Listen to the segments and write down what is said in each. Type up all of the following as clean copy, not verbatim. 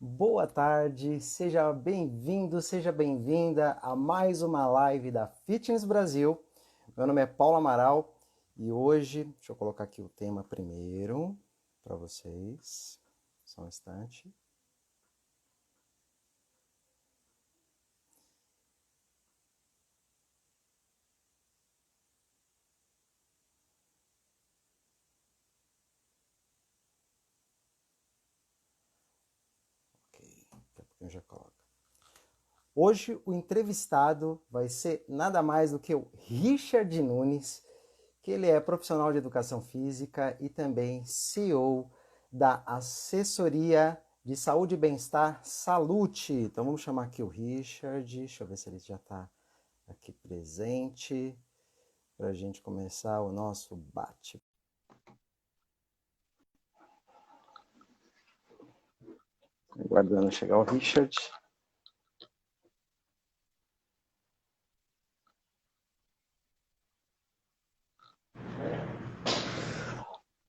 Boa tarde, seja bem-vindo, seja bem-vinda a mais uma live da Fitness Brasil. Meu nome é Paulo Amaral e hoje, deixa eu colocar aqui o tema primeiro para vocês, só um instante. Ok, daqui a pouquinho eu já coloco. Hoje o entrevistado vai ser nada mais do que o Richard Nunes, que ele é profissional de educação física e também CEO da assessoria de saúde e bem-estar Salute. Então vamos chamar aqui o Richard, deixa eu ver se ele já está aqui presente para a gente começar o nosso bate. Aguardando chegar o Richard.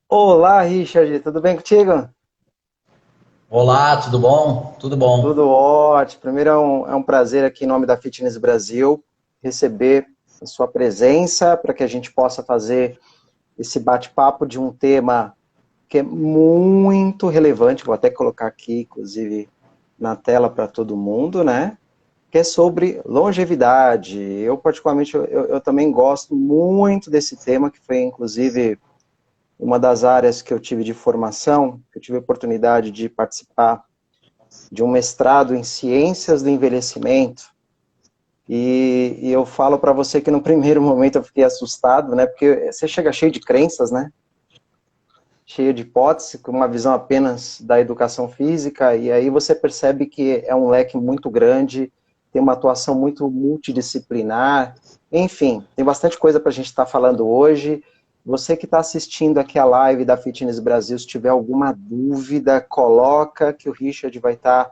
Olá, Richard, tudo bem contigo? Olá, tudo bom? Tudo bom. Tudo ótimo. Primeiro é um prazer aqui em nome da Fitness Brasil receber a sua presença para que a gente possa fazer esse bate-papo de um tema que é muito relevante, vou até colocar aqui, inclusive, na tela para todo mundo, né? Que é sobre longevidade. Eu, particularmente, eu também gosto muito desse tema, que foi, inclusive, uma das áreas que eu tive de formação, que eu tive a oportunidade de participar de um mestrado em ciências do envelhecimento, e eu falo para você que no primeiro momento eu fiquei assustado, né? Porque você chega cheio de crenças, né? Cheio de hipóteses, com uma visão apenas da educação física, e aí você percebe que é um leque muito grande, tem uma atuação muito multidisciplinar, enfim, tem bastante coisa para a gente estar falando hoje. Você que está assistindo aqui a live da Fitness Brasil, se tiver alguma dúvida, coloca que o Richard vai estar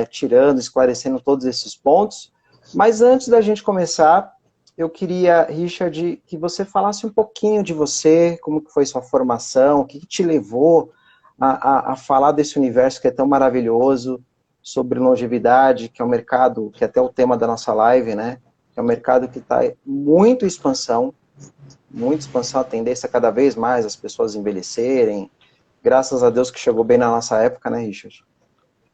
tirando, esclarecendo todos esses pontos. Mas antes da gente começar, eu queria, Richard, que você falasse um pouquinho de você, como que foi sua formação, o que te levou a falar desse universo que é tão maravilhoso, sobre longevidade, que é um mercado, que é até o tema da nossa live, né? Que é um mercado que está muito expansão, a tendência cada vez mais as pessoas envelhecerem. Graças a Deus que chegou bem na nossa época, né, Richard?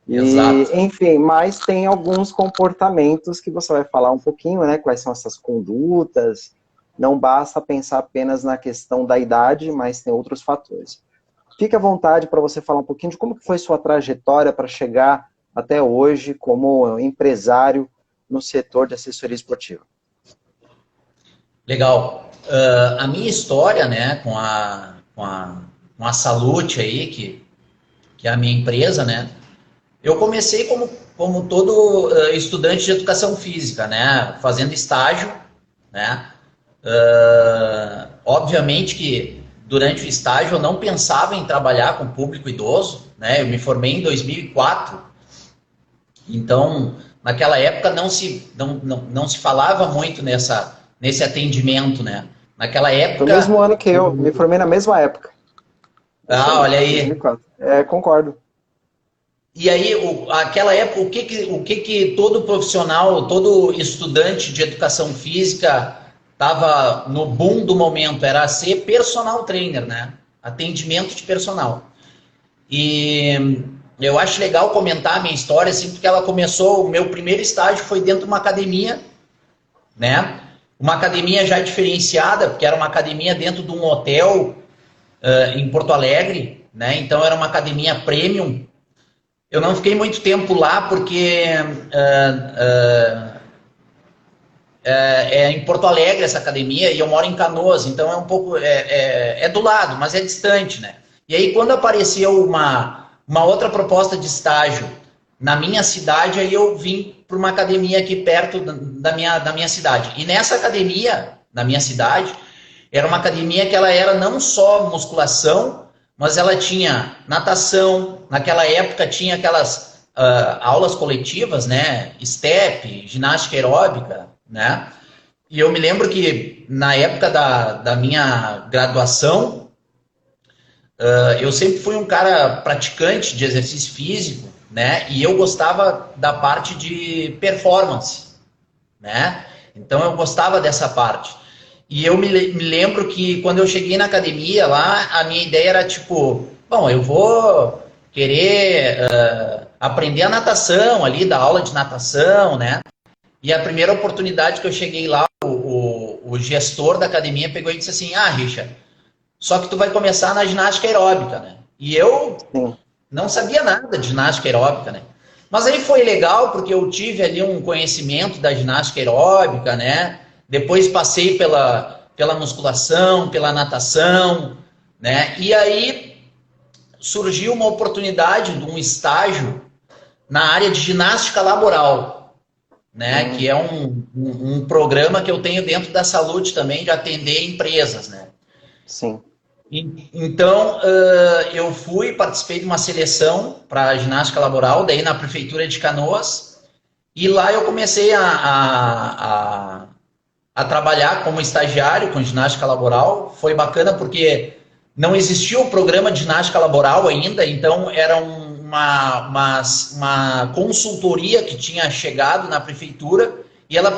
E, Exato. enfim, mas tem alguns comportamentos que você vai falar um pouquinho, né? Quais são essas condutas. Não basta pensar apenas na questão da idade, mas tem outros fatores. Fique à vontade para você falar um pouquinho de como que foi sua trajetória para chegar até hoje como empresário no setor de assessoria esportiva. Legal. A minha história, né, com a Salute aí, que é a minha empresa, né, eu comecei como todo estudante de educação física, né, fazendo estágio, né. Obviamente que durante o estágio eu não pensava em trabalhar com público idoso, né, eu me formei em 2004. Então, naquela época não se falava muito nesse atendimento, né? Naquela Foi o mesmo época, ano que eu, me formei na mesma época. É isso aí, olha aí. 2004. Concordo. E aí, aquela época, o que que todo profissional, todo estudante de educação física estava no boom do momento? Era ser personal trainer, né? Atendimento de personal. E eu acho legal comentar a minha história, assim, porque ela começou, o meu primeiro estágio foi dentro de uma academia, né? Uma academia já diferenciada, porque era uma academia dentro de um hotel em Porto Alegre, né? Então era uma academia premium. Eu não fiquei muito tempo lá porque é em Porto Alegre essa academia e eu moro em Canoas, então é um pouco é do lado, mas é distante, né? E aí quando apareceu uma outra proposta de estágio na minha cidade, aí eu vim para uma academia aqui perto da minha cidade. E nessa academia, na minha cidade, era uma academia que ela era não só musculação, mas ela tinha natação, naquela época tinha aquelas aulas coletivas, né? Step, ginástica aeróbica, né? E eu me lembro que na época da minha graduação, eu sempre fui um cara praticante de exercício físico, né? E eu gostava da parte de performance, né? Então eu gostava dessa parte. E eu me lembro que quando eu cheguei na academia lá, a minha ideia era tipo, bom, eu vou querer aprender a natação ali, dar aula de natação, né? E a primeira oportunidade que eu cheguei lá, o gestor da academia pegou e disse assim, ah, Richard, só que tu vai começar na ginástica aeróbica, né? E eu Sim. não sabia nada de ginástica aeróbica, né? Mas aí foi legal porque eu tive ali um conhecimento da ginástica aeróbica, né? Depois passei pela musculação, pela natação, né? E aí surgiu uma oportunidade de um estágio na área de ginástica laboral, né? Que é um programa que eu tenho dentro da saúde também de atender empresas, né? Sim. Então, eu participei de uma seleção para ginástica laboral, daí na prefeitura de Canoas, e lá eu comecei a trabalhar como estagiário com ginástica laboral. Foi bacana porque não existia o programa de ginástica laboral ainda, então era uma consultoria que tinha chegado na prefeitura e ela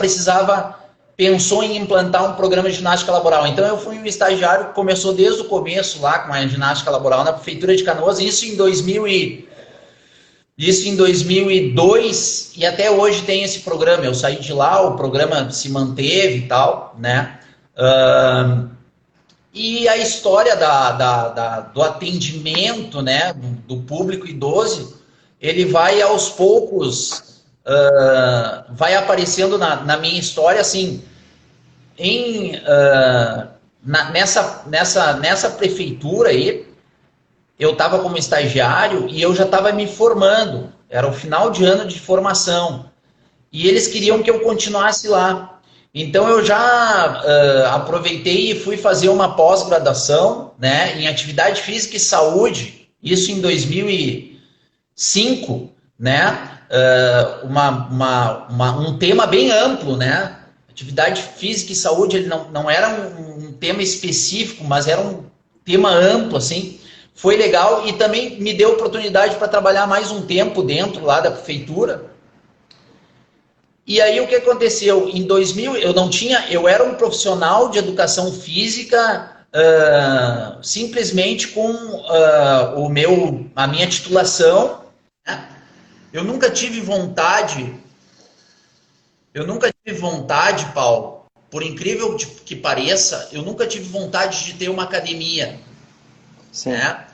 pensou em implantar um programa de ginástica laboral. Então eu fui um estagiário que começou desde o começo lá com a ginástica laboral na prefeitura de Canoas, isso em 2002, e até hoje tem esse programa. Eu saí de lá, o programa se manteve e tal, né? E a história do atendimento, né, do público idoso, ele vai aos poucos, vai aparecendo na minha história, assim, nessa prefeitura aí, eu estava como estagiário e eu já estava me formando, era o final de ano de formação, e eles queriam que eu continuasse lá. Então eu já aproveitei e fui fazer uma pós-graduação, né, em atividade física e saúde, isso em 2005, né, um tema bem amplo, né, atividade física e saúde, ele não era um tema específico, mas era um tema amplo, assim. Foi legal e também me deu oportunidade para trabalhar mais um tempo dentro lá da prefeitura. E aí o que aconteceu? Em 2000, eu era um profissional de educação física simplesmente com a minha titulação, né? Eu nunca tive vontade, Paulo, por incrível que pareça, eu nunca tive vontade de ter uma academia. Sim. Né?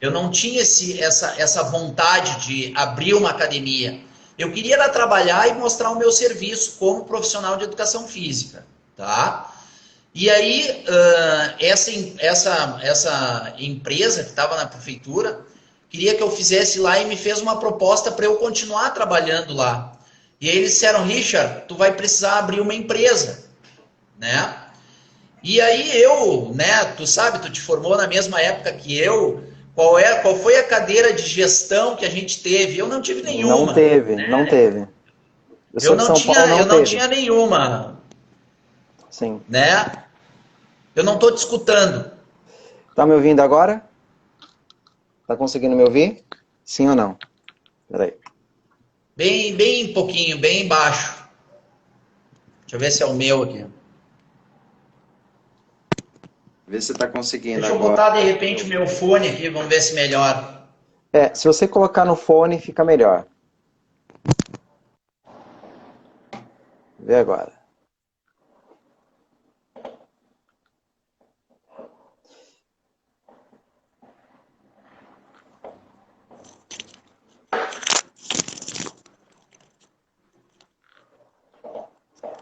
Eu não tinha essa vontade de abrir uma academia. Eu queria era trabalhar e mostrar o meu serviço como profissional de educação física. Tá? E aí, essa empresa que estava na prefeitura queria que eu fizesse lá e me fez uma proposta para eu continuar trabalhando lá. E aí eles disseram, Richard, tu vai precisar abrir uma empresa, né? E aí né, tu sabe, tu te formou na mesma época que eu, qual foi a cadeira de gestão que a gente teve? Eu não tive nenhuma. Não teve, né? Não teve. Eu não tinha nenhuma. Sim. Né? Eu não estou te escutando. Tá me ouvindo agora? Tá conseguindo me ouvir? Sim ou não? Peraí. Bem pouquinho, bem baixo. Deixa eu ver se é o meu aqui. Vê se tá conseguindo agora. Deixa eu botar de repente o meu fone aqui, vamos ver se melhora. Se você colocar no fone, fica melhor. Vê agora.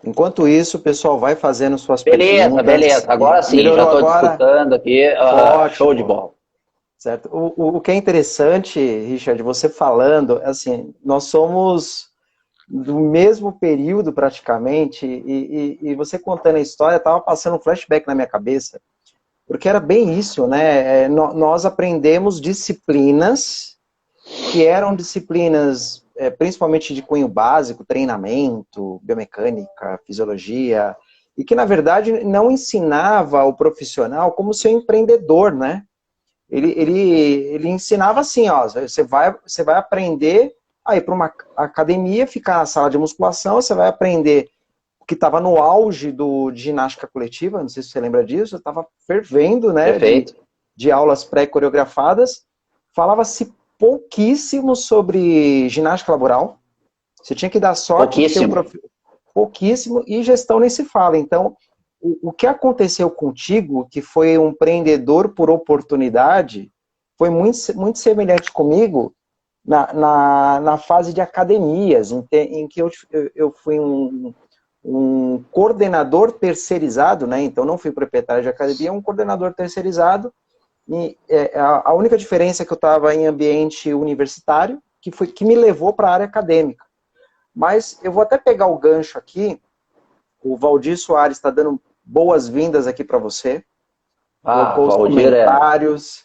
Enquanto isso, o pessoal vai fazendo suas perguntas. Beleza. Agora sim, já estou escutando aqui. Show de bola. Certo. O que é interessante, Richard, você falando, assim, nós somos do mesmo período praticamente, e você contando a história, estava passando um flashback na minha cabeça, porque era bem isso, né? Nós aprendemos disciplinas que eram disciplinas principalmente de cunho básico, treinamento, biomecânica, fisiologia, e que, na verdade, não ensinava o profissional como ser empreendedor, né? Ele ensinava assim, ó, você vai aprender Aí para uma academia, ficar na sala de musculação, você vai aprender o que estava no auge de ginástica coletiva, não sei se você lembra disso, estava fervendo, né, de aulas pré-coreografadas, falava-se pouquíssimo sobre ginástica laboral, você tinha que dar sorte de ter pouquíssimo, e gestão nem se fala. Então, o que aconteceu contigo, que foi um empreendedor por oportunidade, foi muito, muito semelhante comigo na fase de academias, em que eu fui um coordenador terceirizado, né? Então não fui proprietário de academia, um coordenador terceirizado, e a única diferença é que eu estava em ambiente universitário, que me levou para a área acadêmica. Mas eu vou até pegar o gancho aqui, o Valdir Soares está dando boas-vindas aqui para você, colocou os comentários,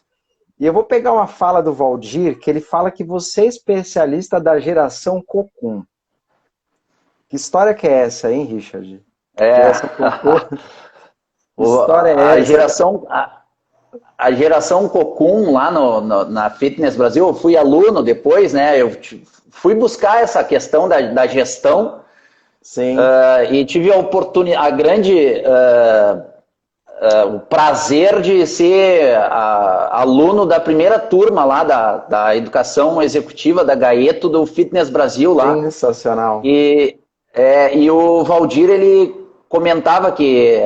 e eu vou pegar uma fala do Valdir, que ele fala que você é especialista da geração Cocum. Que história que é essa, hein, Richard? Geração Cocum. Que história é essa? A geração Cocum, lá na Fitness Brasil, eu fui aluno depois, né? Eu fui buscar essa questão da gestão. Sim. E tive a oportunidade, o prazer de ser aluno da primeira turma lá da educação executiva da Gaeto do Fitness Brasil lá. Sensacional. E o Valdir, ele comentava que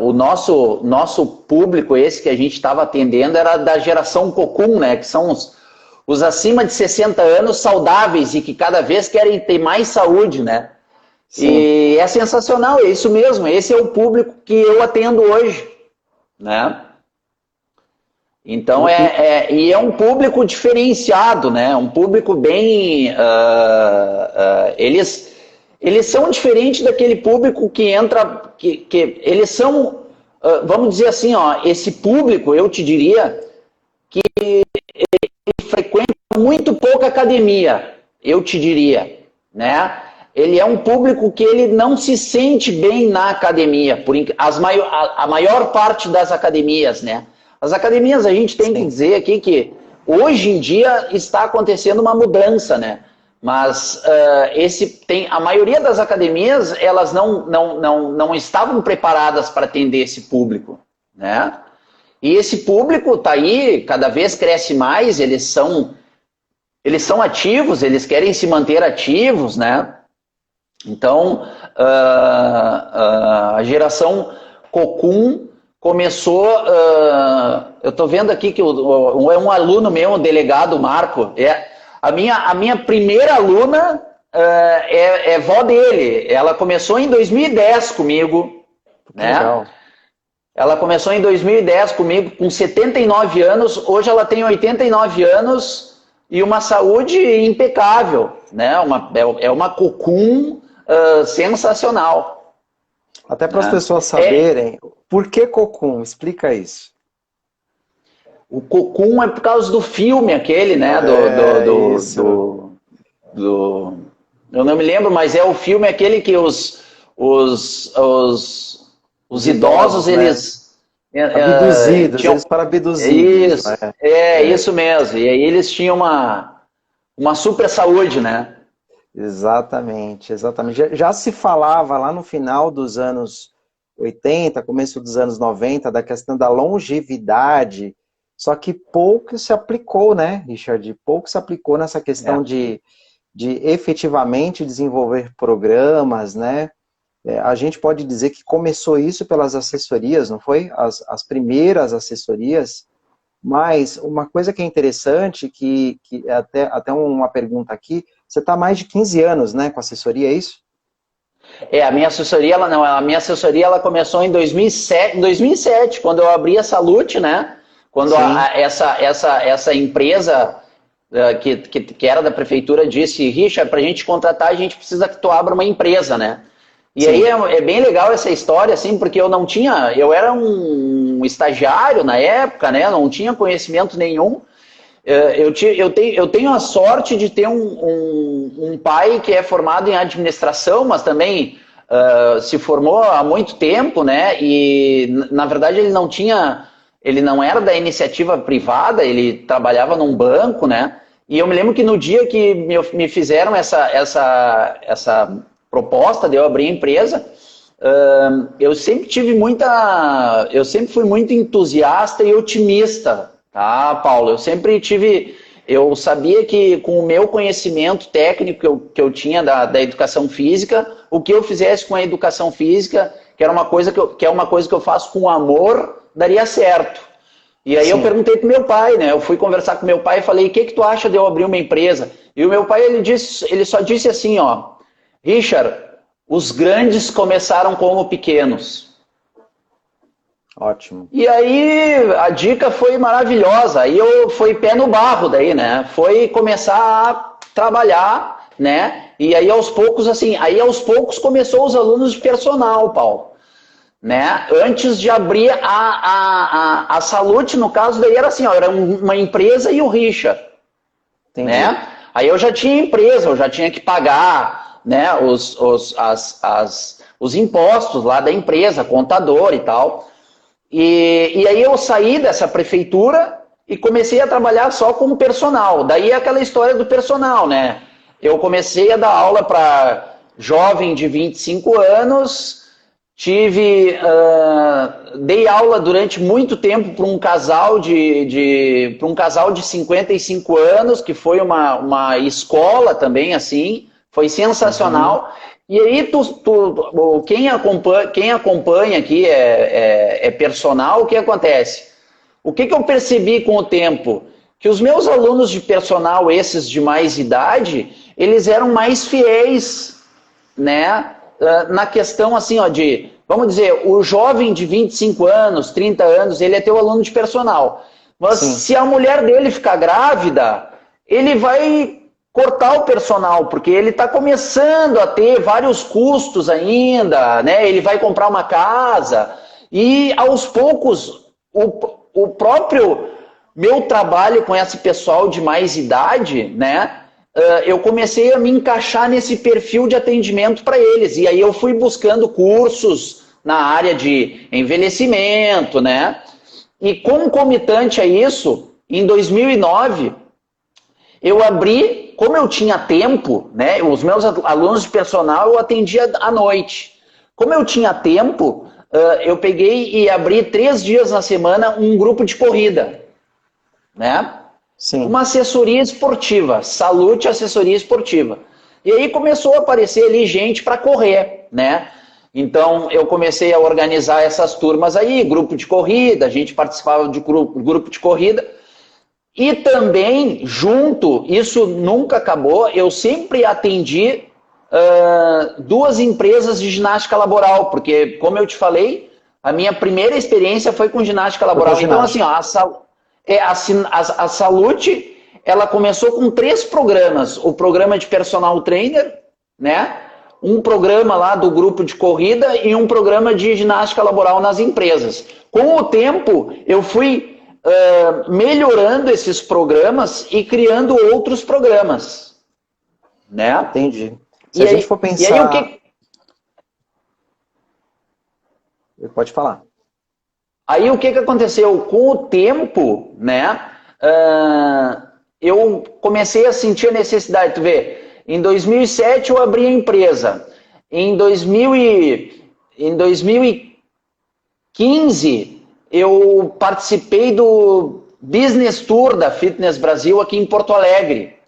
o nosso público, esse que a gente estava atendendo, era da geração Cocum, né? Que são os acima de 60 anos saudáveis e que cada vez querem ter mais saúde, né? Sim. E é sensacional, é isso mesmo, esse é o público que eu atendo hoje, né? Então, e é um público diferenciado, né? Um público bem... eles são diferentes daquele público que entra... que eles são, vamos dizer assim, ó, esse público, eu te diria, que ele frequenta muito pouca academia, eu te diria, né? Ele é um público que ele não se sente bem na academia, a maior parte das academias, né? As academias, a gente tem que dizer aqui que hoje em dia está acontecendo uma mudança, né? Mas a maioria das academias, elas não estavam preparadas para atender esse público, né? E esse público está aí, cada vez cresce mais, eles são ativos, eles querem se manter ativos, né? Então, a geração Cocum começou... eu estou vendo aqui que um aluno meu, um delegado, Marco, a minha primeira aluna é vó dele. Ela começou em 2010 comigo, né? Legal. Ela começou em 2010 comigo, com 79 anos. Hoje ela tem 89 anos e uma saúde impecável, né? É uma Cocum sensacional. Até para as pessoas saberem, por que Cocum? Explica isso. O Cocum é por causa do filme aquele, né? Eu não me lembro, mas é o filme aquele que os idosos, né? Eles... abduzidos, eles para abduzidos. Isso, isso mesmo. E aí eles tinham uma super saúde, né? Exatamente, exatamente. Já se falava lá no final dos anos 80, começo dos anos 90, da questão da longevidade, só que pouco se aplicou, né, Richard? Pouco se aplicou nessa questão de efetivamente desenvolver programas, né? A gente pode dizer que começou isso pelas assessorias, não foi? As primeiras assessorias, mas uma coisa que é interessante, que até uma pergunta aqui, você está há mais de 15 anos, né, com assessoria, é isso? A minha assessoria, ela começou em 2007, quando eu abri a Salute, né? Quando essa empresa que era da prefeitura disse, Richard, para a gente contratar, a gente precisa que tu abra uma empresa, né? E Sim. Aí é bem legal essa história, assim, porque eu era um estagiário na época, né? Não tinha conhecimento nenhum. Eu tenho a sorte de ter um pai que é formado em administração, mas também se formou há muito tempo, né? E, na verdade, ele não era da iniciativa privada, ele trabalhava num banco, né? E eu me lembro que no dia que me fizeram essa proposta de eu abrir a empresa, eu sempre fui muito entusiasta e otimista, tá, Paulo? Eu sabia que com o meu conhecimento técnico que eu tinha da educação física, o que eu fizesse com a educação física, que é uma coisa que eu faço com amor, daria certo. E aí eu perguntei pro meu pai, né? Eu fui conversar com meu pai e falei, o que tu acha de eu abrir uma empresa? E o meu pai, ele só disse assim, ó, Richard, os grandes começaram como pequenos. Ótimo. E aí a dica foi maravilhosa. Aí foi pé no barro daí, né? Foi começar a trabalhar, né? E aí aos poucos começou os alunos de personal, Paulo. Né? Antes de abrir a Salute, no caso, daí era assim, ó, era uma empresa e o Richard. Né? Aí eu já tinha empresa, eu já tinha que pagar, né, os impostos lá da empresa, contador e tal. E aí eu saí dessa prefeitura e comecei a trabalhar só como personal. Daí é aquela história do personal, né? Eu comecei a dar aula para jovem de 25 anos, dei aula durante muito tempo para um casal de 55 anos, que foi uma escola também, assim, foi sensacional. E aí, quem acompanha aqui é personal, o que acontece? O que eu percebi com o tempo? Que os meus alunos de personal, esses de mais idade, eles eram mais fiéis, né? Na questão assim, ó, vamos dizer, o jovem de 25 anos, 30 anos, ele é teu aluno de personal. Mas se a mulher dele ficar grávida, ele vai cortar o personal, porque ele está começando a ter vários custos ainda, né? Ele vai comprar uma casa e aos poucos o próprio meu trabalho com esse pessoal de mais idade, né? Eu comecei a me encaixar nesse perfil de atendimento para eles. E aí eu fui buscando cursos na área de envelhecimento, né? E concomitante a isso, em 2009, eu abri, como eu tinha tempo, né? Os meus alunos de personal eu atendia à noite. Como eu tinha tempo, eu peguei e abri 3 dias na semana um grupo de corrida, né? Sim. Uma assessoria esportiva, Salute Assessoria Esportiva. E aí começou a aparecer ali gente para correr, né? Então eu comecei a organizar essas turmas aí, grupo de corrida, a gente participava de grupo de corrida. E também, junto, isso nunca acabou, eu sempre atendi 2 empresas de ginástica laboral, porque, como eu te falei, a minha primeira experiência foi com ginástica laboral. Então, assim, ó, a Salute, ela começou com 3 programas. O programa de personal trainer, né? Um programa lá do grupo de corrida e um programa de ginástica laboral nas empresas. Com o tempo, eu fui melhorando esses programas e criando outros programas. Né? Entendi. Se a gente for pensar... E aí, Pode falar. Aí o que aconteceu? Com o tempo, né, eu comecei a sentir a necessidade. Tu vê, em 2007 eu abri a empresa. Em 2015 eu participei do Business Tour da Fitness Brasil aqui em Porto Alegre.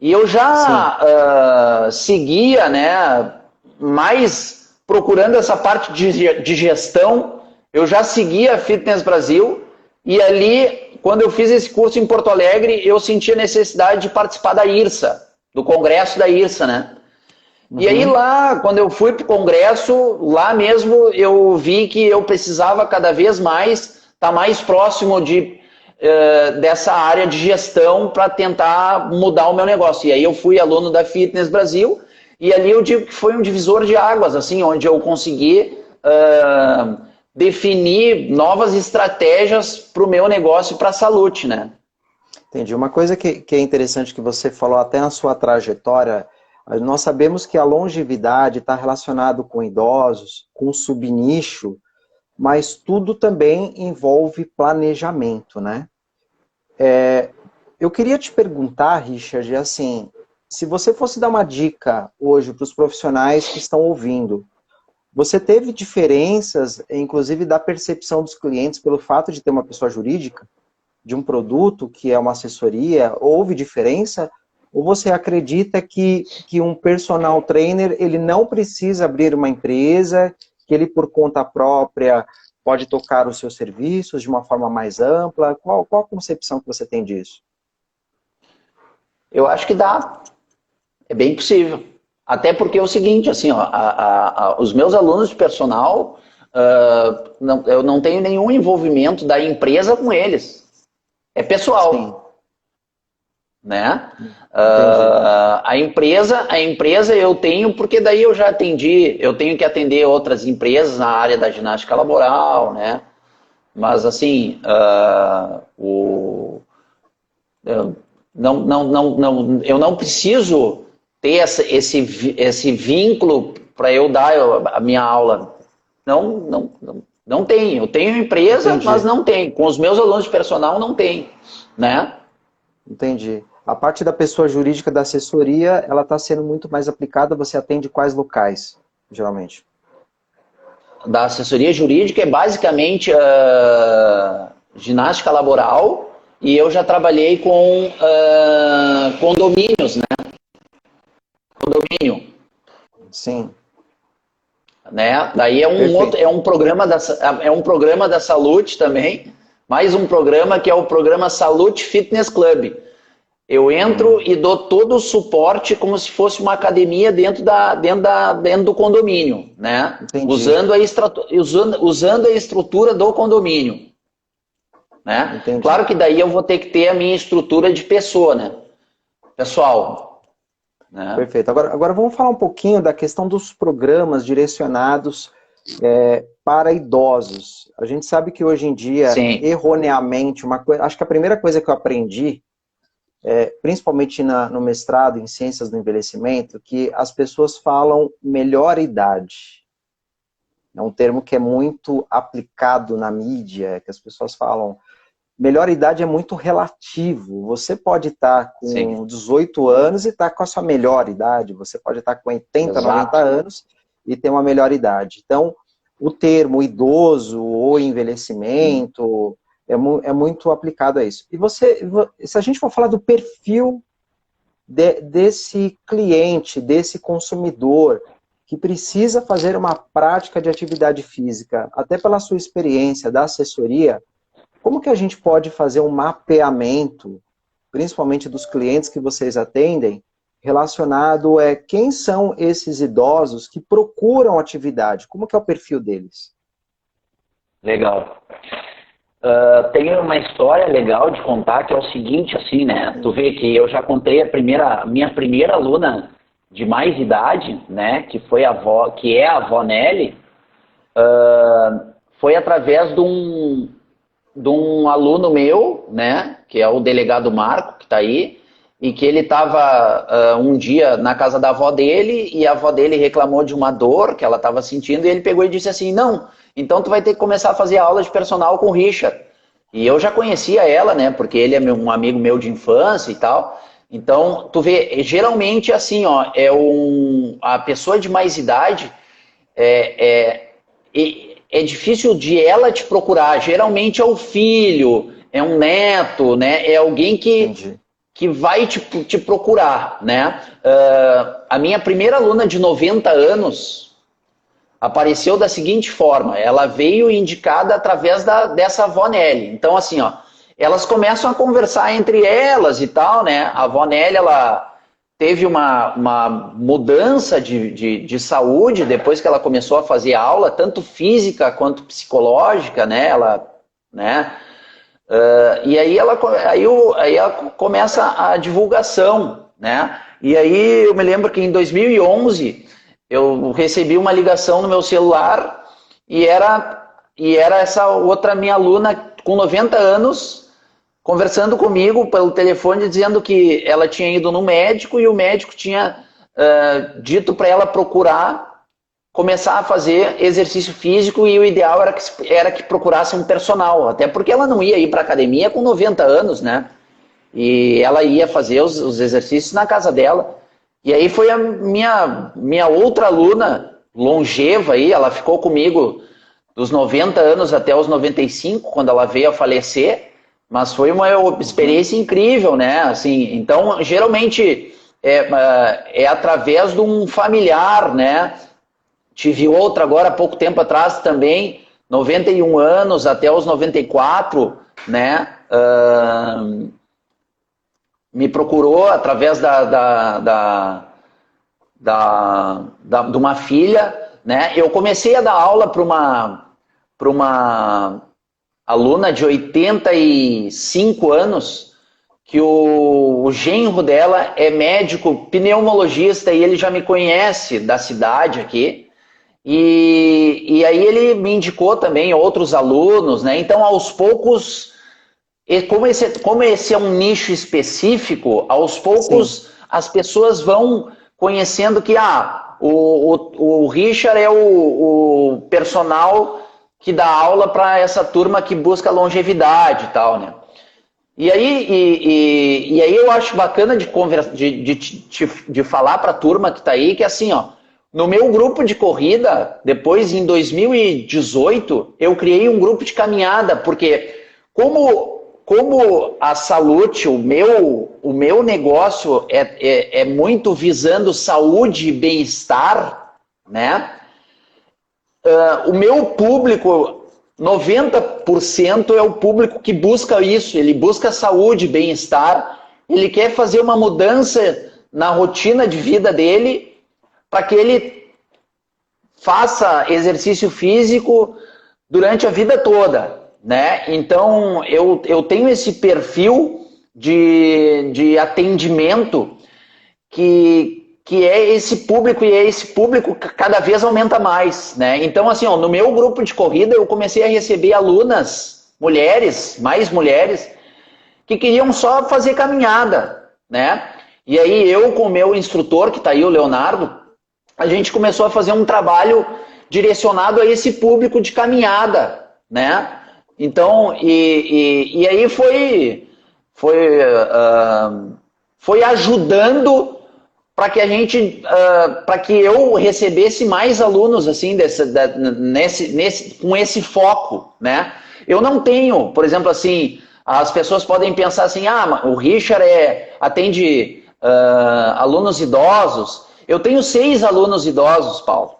E eu já seguia, né, mais procurando essa parte de gestão. Eu já seguia a Fitness Brasil e ali, quando eu fiz esse curso em Porto Alegre, eu senti a necessidade de participar da IRSA, do congresso da IRSA, né? E aí lá, quando eu fui para o congresso, lá mesmo eu vi que eu precisava cada vez mais estar mais próximo dessa área de gestão para tentar mudar o meu negócio. E aí eu fui aluno da Fitness Brasil e ali eu digo que foi um divisor de águas, assim, onde eu consegui... definir novas estratégias para o meu negócio e para a Salute, né? Entendi. Uma coisa que é interessante que você falou até na sua trajetória, nós sabemos que a longevidade está relacionado com idosos, com subnicho, mas tudo também envolve planejamento, né? Eu queria te perguntar, Richard, assim, se você fosse dar uma dica hoje para os profissionais que estão ouvindo, você teve diferenças, inclusive da percepção dos clientes pelo fato de ter uma pessoa jurídica, de um produto que é uma assessoria, houve diferença? Ou você acredita que um personal trainer, ele não precisa abrir uma empresa, que ele por conta própria pode tocar os seus serviços de uma forma mais ampla? Qual a concepção que você tem disso? Eu acho que dá. É bem possível. Até porque é o seguinte, assim, ó, os meus alunos de personal, eu não tenho nenhum envolvimento da empresa com eles. É pessoal. Sim. Né? A empresa eu tenho, porque daí eu já atendi, eu tenho que atender outras empresas na área da ginástica laboral, né? Mas assim, eu não preciso ter esse vínculo para eu dar a minha aula. Não tenho. Eu tenho empresa, Entendi. Mas não tenho. Com os meus alunos de personal não tenho, né? Entendi. A parte da pessoa jurídica da assessoria, ela está sendo muito mais aplicada, você atende quais locais, geralmente? Da assessoria jurídica é basicamente ginástica laboral, e eu já trabalhei com condomínios, né? Condomínio. Sim. Né? Daí é um programa da Salute também, mais um programa que é o programa Salute Fitness Club. Eu entro e dou todo o suporte como se fosse uma academia dentro do condomínio, né? Usando a estrutura do condomínio, né? Entendi. Claro que daí eu vou ter que ter a minha estrutura de pessoa, né? Pessoal. Né? Perfeito. Agora vamos falar um pouquinho da questão dos programas direcionados para idosos. A gente sabe que hoje em dia, Sim. erroneamente, acho que a primeira coisa que eu aprendi, principalmente no mestrado em Ciências do Envelhecimento, que as pessoas falam melhor idade. É um termo que é muito aplicado na mídia, que as pessoas falam. Melhor idade é muito relativo. Você pode estar com Sim. 18 anos e estar com a sua melhor idade. Você pode estar com 80, Exato. 90 anos e ter uma melhor idade. Então, o termo idoso ou envelhecimento é muito aplicado a isso. E se a gente for falar do perfil desse cliente, desse consumidor, que precisa fazer uma prática de atividade física, até pela sua experiência da assessoria, como que a gente pode fazer um mapeamento, principalmente dos clientes que vocês atendem, relacionado quem são esses idosos que procuram atividade? Como que é o perfil deles? Legal. Tem uma história legal de contar, que é o seguinte, assim, né? Tu vê que eu já contei minha primeira aluna de mais idade, né? Que é a avó Nelly, foi através de um aluno meu, né? Que é o delegado Marco, que está aí, e que ele estava um dia na casa da avó dele, e a avó dele reclamou de uma dor que ela estava sentindo, e ele pegou e disse assim, não, então tu vai ter que começar a fazer aula de personal com o Richard. E eu já conhecia ela, né, porque ele é um amigo meu de infância e tal. Então, tu vê, geralmente assim, ó, a pessoa de mais idade é difícil de ela te procurar. Geralmente é o filho, é um neto, né, é alguém que vai te procurar, né. A minha primeira aluna de 90 anos apareceu da seguinte forma, ela veio indicada através dessa avó Nelly. Então, assim, ó, elas começam a conversar entre elas e tal, né? A avó Nelly, ela teve uma mudança de saúde depois que ela começou a fazer aula, tanto física quanto psicológica, né? E aí ela começa a divulgação, né? E aí eu me lembro que em 2011 eu recebi uma ligação no meu celular e era essa outra minha aluna com 90 anos conversando comigo pelo telefone, dizendo que ela tinha ido no médico e o médico tinha dito para ela começar a fazer exercício físico, e o ideal era que procurasse um personal, até porque ela não ia ir para academia com 90 anos, né? E ela ia fazer os exercícios na casa dela. E aí foi a minha outra aluna longeva aí, ela ficou comigo dos 90 anos até os 95, quando ela veio a falecer, mas foi uma experiência incrível, né? Assim, então, geralmente é através de um familiar, né? Tive outra agora há pouco tempo atrás também, 91 anos até os 94, né? Me procurou através de uma filha, né? Eu comecei a dar aula para uma aluna de 85 anos, que o genro dela é médico pneumologista e ele já me conhece da cidade aqui. E aí ele me indicou também outros alunos, né? Então, aos poucos, como esse é um nicho específico, aos poucos Sim. as pessoas vão conhecendo que o Richard é o personal que dá aula para essa turma que busca longevidade e tal, né? E aí eu acho bacana de falar para a turma que está aí que assim, ó, no meu grupo de corrida, depois em 2018, eu criei um grupo de caminhada, porque como a Salute, o meu negócio é muito visando saúde e bem-estar, né? O meu público, 90% é o público que busca isso, ele busca saúde, bem-estar, ele quer fazer uma mudança na rotina de vida dele para que ele faça exercício físico durante a vida toda, né? Então, eu tenho esse perfil de atendimento que é esse público, e esse público cada vez aumenta mais, né? Então, assim, ó, no meu grupo de corrida, eu comecei a receber alunas, mais mulheres, que queriam só fazer caminhada, né? E aí eu, com o meu instrutor, que está aí, o Leonardo, a gente começou a fazer um trabalho direcionado a esse público de caminhada, né? Então, e aí foi ajudando para que para que eu recebesse mais alunos assim com esse foco, né? Eu não tenho, por exemplo, assim, as pessoas podem pensar assim, o Richard atende alunos idosos. Eu tenho 6 alunos idosos, Paulo.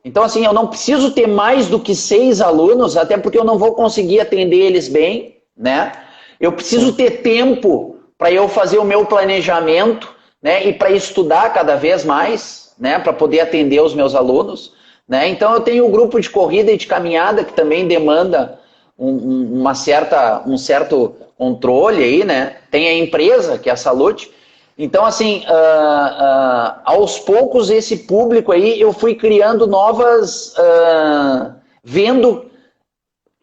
Então, assim, eu não preciso ter mais do que 6 alunos, até porque eu não vou conseguir atender eles bem, né? Eu preciso ter tempo para eu fazer o meu planejamento, né? E para estudar cada vez mais, né? Para poder atender os meus alunos, né? Então, eu tenho um grupo de corrida e de caminhada que também demanda um certo controle aí, né? Tem a empresa, que é a Salute. Então, assim, aos poucos, esse público aí, eu fui criando novas...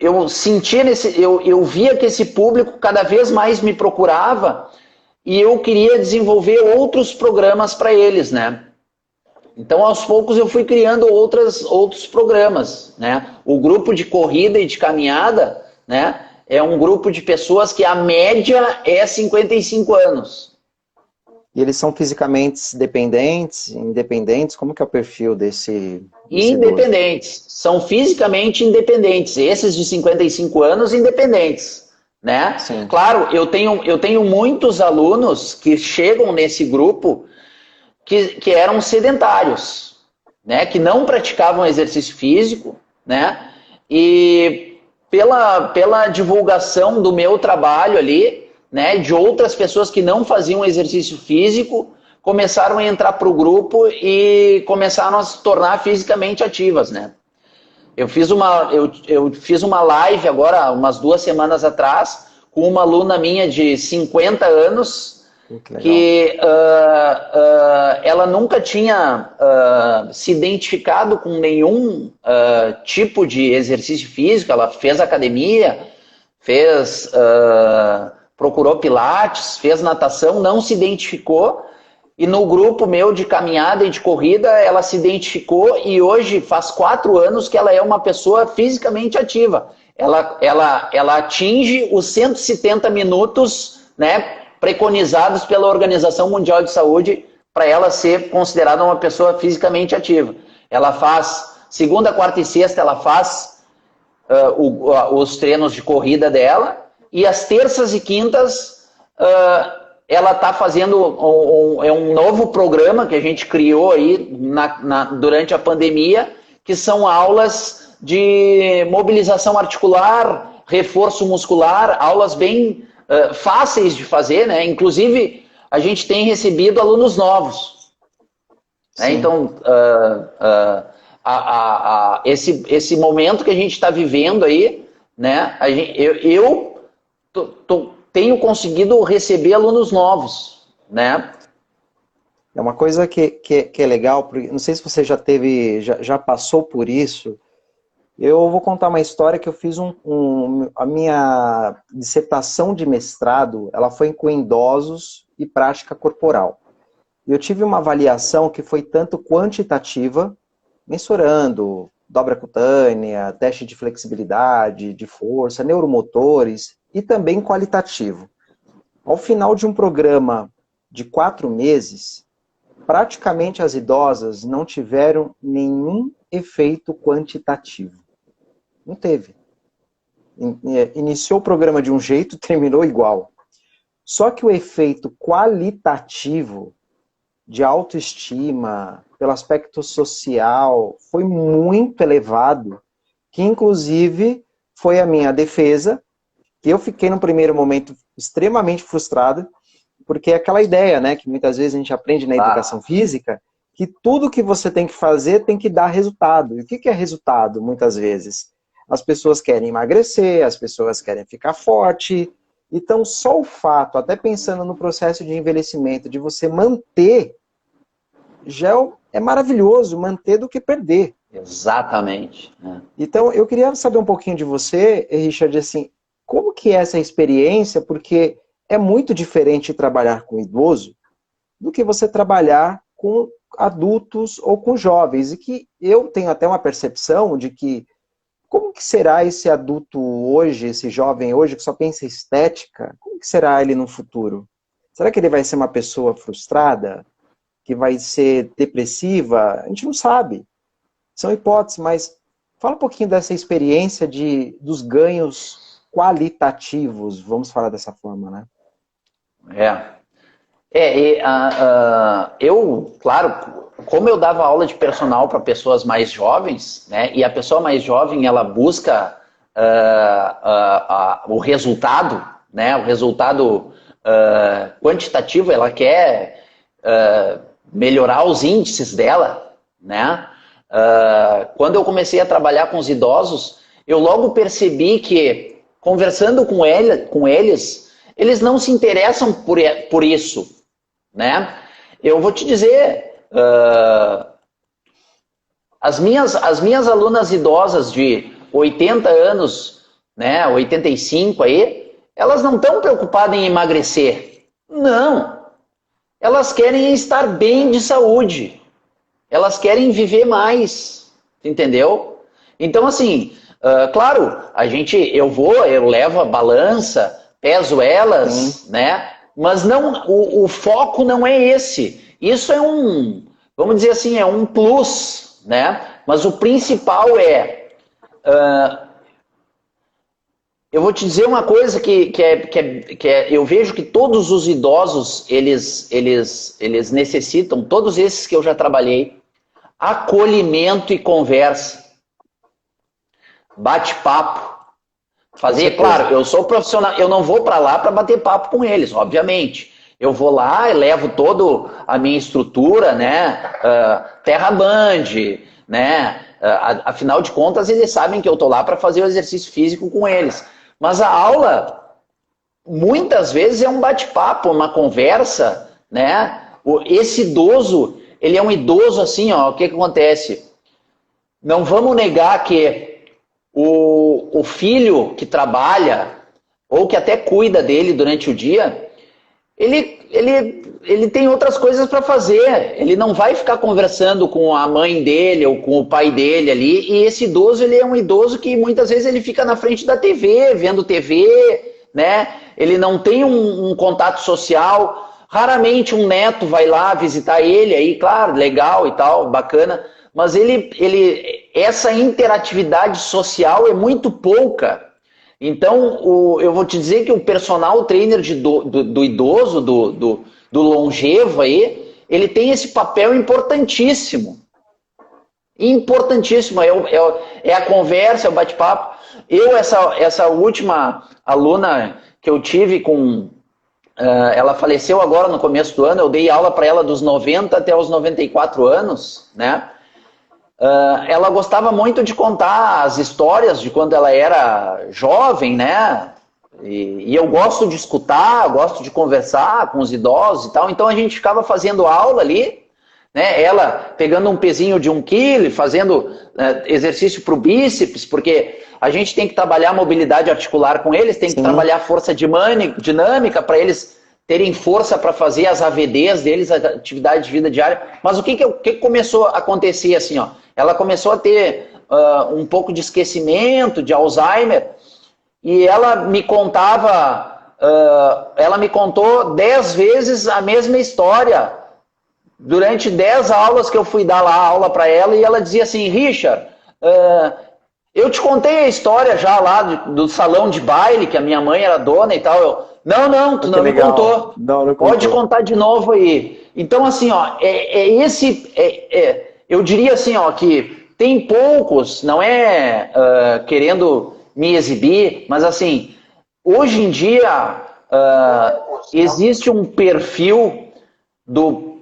eu via que esse público cada vez mais me procurava e eu queria desenvolver outros programas para eles, né? Então, aos poucos, eu fui criando outros programas, né? O grupo de corrida e de caminhada, né? É um grupo de pessoas que a média é 55 anos. E eles são fisicamente dependentes, independentes? Como que é o perfil desse independentes. Idoso? São fisicamente independentes. Esses de 55 anos, independentes. Né? Sim. Claro, eu tenho muitos alunos que chegam nesse grupo que eram sedentários, né? Que não praticavam exercício físico, né? E pela divulgação do meu trabalho ali, né, de outras pessoas que não faziam exercício físico, começaram a entrar para o grupo e começaram a se tornar fisicamente ativas, né? Eu fiz uma live agora, umas 2 semanas atrás, com uma aluna minha de 50 anos, que ela nunca tinha se identificado com nenhum tipo de exercício físico. Ela fez academia, procurou pilates, fez natação, não se identificou, e no grupo meu de caminhada e de corrida ela se identificou e hoje faz 4 anos que ela é uma pessoa fisicamente ativa. Ela atinge os 170 minutos né, preconizados pela Organização Mundial de Saúde para ela ser considerada uma pessoa fisicamente ativa. Ela faz, segunda, quarta e sexta, ela faz os treinos de corrida dela, e as terças e quintas ela está fazendo um novo programa que a gente criou aí durante a pandemia, que são aulas de mobilização articular, reforço muscular, aulas bem fáceis de fazer, né? Inclusive, a gente tem recebido alunos novos. Né? Então, esse momento que a gente está vivendo aí, né? Eu tenho conseguido receber alunos novos, né? É uma coisa que é legal, porque não sei se você já passou por isso. Eu vou contar uma história que eu fiz a minha dissertação de mestrado, ela foi com idosos e prática corporal. Eu tive uma avaliação que foi tanto quantitativa, mensurando dobra cutânea, teste de flexibilidade, de força, neuromotores, e também qualitativo. Ao final de um programa de 4 meses, praticamente as idosas não tiveram nenhum efeito quantitativo. Não teve. Iniciou o programa de um jeito, terminou igual. Só que o efeito qualitativo de autoestima, pelo aspecto social, foi muito elevado, que inclusive foi a minha defesa, que eu fiquei no primeiro momento extremamente frustrado, porque é aquela ideia, né, que muitas vezes a gente aprende na educação física, que tudo que você tem que fazer tem que dar resultado. E o que é resultado, muitas vezes? As pessoas querem emagrecer, as pessoas querem ficar forte. Então, só o fato, até pensando no processo de envelhecimento, de você manter, já é maravilhoso, manter do que perder. Exatamente. Então, eu queria saber um pouquinho de você, Richard, assim, como que é essa experiência? Porque é muito diferente trabalhar com idoso do que você trabalhar com adultos ou com jovens. E que eu tenho até uma percepção de que como que será esse adulto hoje, esse jovem hoje que só pensa em estética? Como que será ele no futuro? Será que ele vai ser uma pessoa frustrada? Que vai ser depressiva? A gente não sabe. São hipóteses, mas fala um pouquinho dessa experiência dos ganhos qualitativos, vamos falar dessa forma, né? Eu, claro, como eu dava aula de personal para pessoas mais jovens, né, e a pessoa mais jovem, ela busca o resultado, né, o resultado quantitativo, ela quer melhorar os índices dela, né? Quando eu comecei a trabalhar com os idosos, eu logo percebi que, conversando com eles, eles não se interessam por isso, né? Eu vou te dizer, as minhas alunas idosas de 80 anos, né, 85 aí, elas não estão preocupadas em emagrecer. Não. Elas querem estar bem de saúde. Elas querem viver mais. Entendeu? Então, assim, claro, eu levo a balança, peso elas, né? Mas não, o foco não é esse. Isso é vamos dizer assim, é um plus, né? Mas o principal eu vou te dizer uma coisa que eu vejo que todos os idosos, eles necessitam, todos esses que eu já trabalhei, acolhimento e conversa, bate-papo. Claro, eu sou profissional, eu não vou para lá para bater papo com eles, obviamente. Eu vou lá e levo toda a minha estrutura, né? TerraBand, né? Afinal de contas, eles sabem que eu tô lá para fazer o exercício físico com eles. Mas a aula, muitas vezes, é um bate-papo, uma conversa, né? Esse idoso, ele é um idoso assim, ó, o que acontece? Não vamos negar que o filho que trabalha, ou que até cuida dele durante o dia, ele tem outras coisas para fazer. Ele não vai ficar conversando com a mãe dele ou com o pai dele ali. E esse idoso, ele é um idoso que muitas vezes ele fica na frente da TV, vendo TV, né? Ele não tem um contato social. Raramente um neto vai lá visitar ele, aí, claro, legal e tal, bacana. Mas essa interatividade social é muito pouca. Então, eu vou te dizer que o personal trainer do idoso, do longevo aí, ele tem esse papel importantíssimo. Importantíssimo. É a conversa, é o bate-papo. Essa última aluna que eu tive ela faleceu agora no começo do ano, eu dei aula para ela dos 90 até os 94 anos, né? Ela gostava muito de contar as histórias de quando ela era jovem, né? E eu gosto de escutar, gosto de conversar com os idosos e tal. Então a gente ficava fazendo aula ali, né? Ela pegando um pezinho de 1 quilo, fazendo exercício para o bíceps, porque a gente tem que trabalhar a mobilidade articular com eles, tem que trabalhar força dinâmica para eles terem força para fazer as AVDs deles, a atividade de vida diária. Mas o que começou a acontecer assim, ó? Ela começou a ter um pouco de esquecimento, de Alzheimer, e ela me contou 10 vezes a mesma história, durante 10 aulas que eu fui dar lá aula para ela, e ela dizia assim, Richard, eu te contei a história já lá do salão de baile, que a minha mãe era dona e tal. Não, tu não me contou. Não pode contar de novo aí. Então, assim, ó, eu diria assim, ó, que tem poucos, não é querendo me exibir, mas assim, hoje em dia existe um perfil do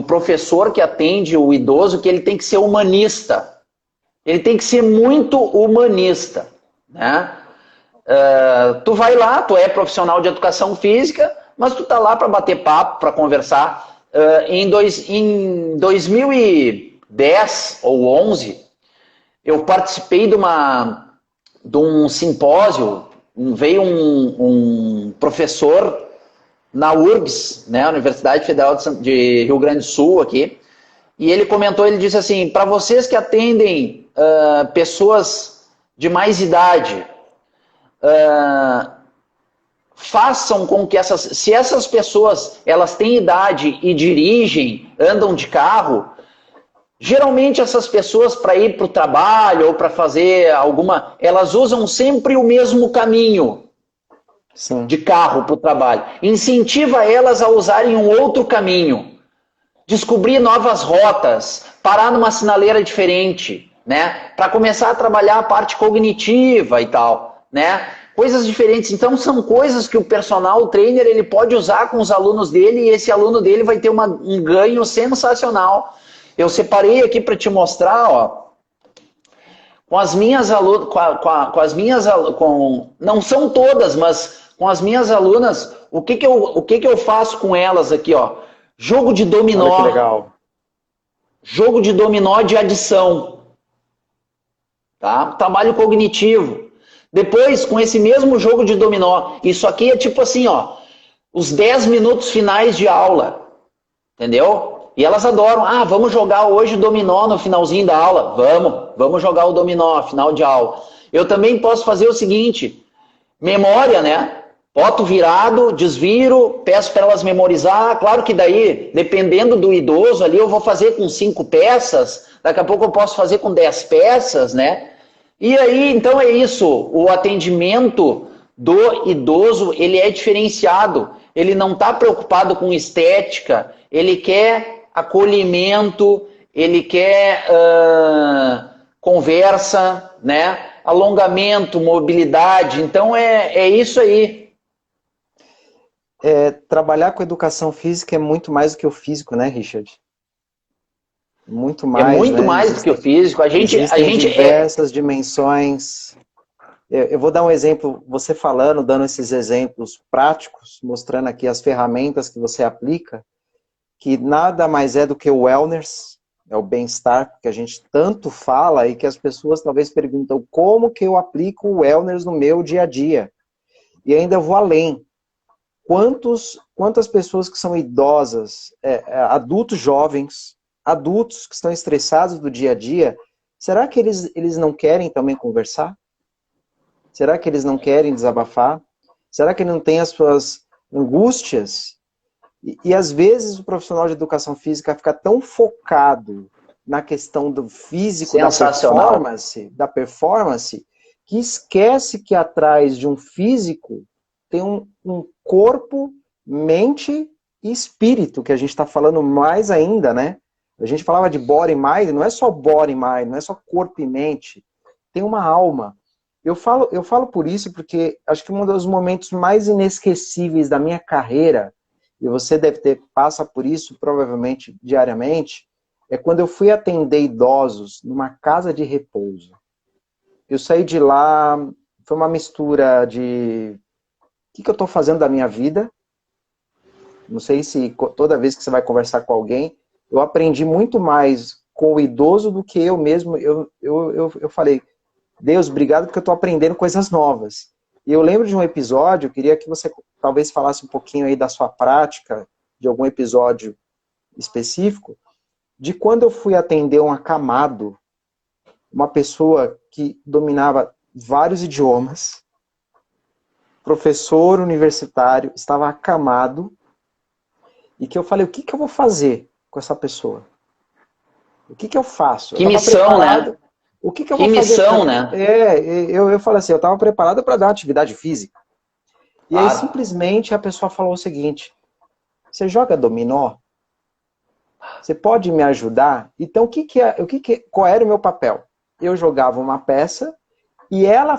professor que atende o idoso que ele tem que ser humanista. Ele tem que ser muito humanista, né? Tu vai lá, tu é profissional de educação física, mas tu tá lá para bater papo, para conversar. Em 2010 ou 11, eu participei de um simpósio, veio um professor na URGS, né, Universidade Federal de Rio Grande do Sul, aqui, e ele comentou, ele disse assim, para vocês que atendem pessoas de mais idade, façam com que se essas pessoas elas têm idade e dirigem, andam de carro, geralmente essas pessoas para ir para o trabalho ou para fazer elas usam sempre o mesmo caminho. Sim. De carro para o trabalho. Incentiva elas a usarem um outro caminho. Descobrir novas rotas, parar numa sinaleira diferente, né? Para começar a trabalhar a parte cognitiva e tal, né? Coisas diferentes. Então são coisas que o personal trainer ele pode usar com os alunos dele e esse aluno dele vai ter um ganho sensacional. Eu separei aqui para te mostrar, ó, com as minhas alunas, não são todas, mas com as minhas alunas, o que eu faço com elas aqui, ó? Jogo de dominó. Olha que legal. Jogo de dominó de adição. Tá? Trabalho cognitivo. Depois, com esse mesmo jogo de dominó, isso aqui é tipo assim, ó, os 10 minutos finais de aula. Entendeu? E elas adoram. Ah, vamos jogar hoje dominó no finalzinho da aula. Vamos jogar o dominó, final de aula. Eu também posso fazer o seguinte, memória, né? Boto virado, desviro, peço para elas memorizar. Claro que daí, dependendo do idoso ali, eu vou fazer com 5 peças. Daqui a pouco eu posso fazer com 10 peças, né? E aí, então é isso. O atendimento do idoso, ele é diferenciado. Ele não está preocupado com estética. Ele quer acolhimento, ele quer conversa, né? Alongamento, mobilidade. Então é isso aí. Trabalhar com educação física é muito mais do que o físico, né, Richard? Muito mais. É muito mais do que o físico. Existem diversas dimensões. Eu vou dar um exemplo, você falando, dando esses exemplos práticos, mostrando aqui as ferramentas que você aplica, que nada mais é do que o wellness, é o bem-estar, que a gente tanto fala e que as pessoas talvez perguntam como que eu aplico o wellness no meu dia a dia. E ainda vou além. Quantas pessoas que são idosas, adultos jovens, adultos que estão estressados do dia a dia, será que eles não querem também conversar? Será que eles não querem desabafar? Será que ele não tem as suas angústias? E às vezes o profissional de educação física fica tão focado na questão do físico, da performance, que esquece que atrás de um físico tem um corpo, mente e espírito, que a gente está falando mais ainda, né? A gente falava de body mind, não é só body mind, não é só corpo e mente, tem uma alma. Eu falo por isso porque acho que um dos momentos mais inesquecíveis da minha carreira, e você passa por isso provavelmente diariamente, é quando eu fui atender idosos numa casa de repouso. Eu saí de lá, foi uma mistura de o que eu estou fazendo da minha vida. Não sei se toda vez que você vai conversar com alguém, eu aprendi muito mais com o idoso do que eu mesmo. Eu falei, Deus, obrigado porque eu estou aprendendo coisas novas. E eu lembro de um episódio, eu queria que você talvez falasse um pouquinho aí da sua prática, de algum episódio específico, de quando eu fui atender um acamado, uma pessoa que dominava vários idiomas, professor universitário, estava acamado, e que eu falei, o que eu vou fazer com essa pessoa? O que eu faço? Que missão, né? O que eu vou fazer? Missão, né? Eu falei assim, eu estava preparado para dar atividade física. E aí, Claro. simplesmente, a pessoa falou o seguinte, você joga dominó? Você pode me ajudar? Então, qual era o meu papel? Eu jogava uma peça e ela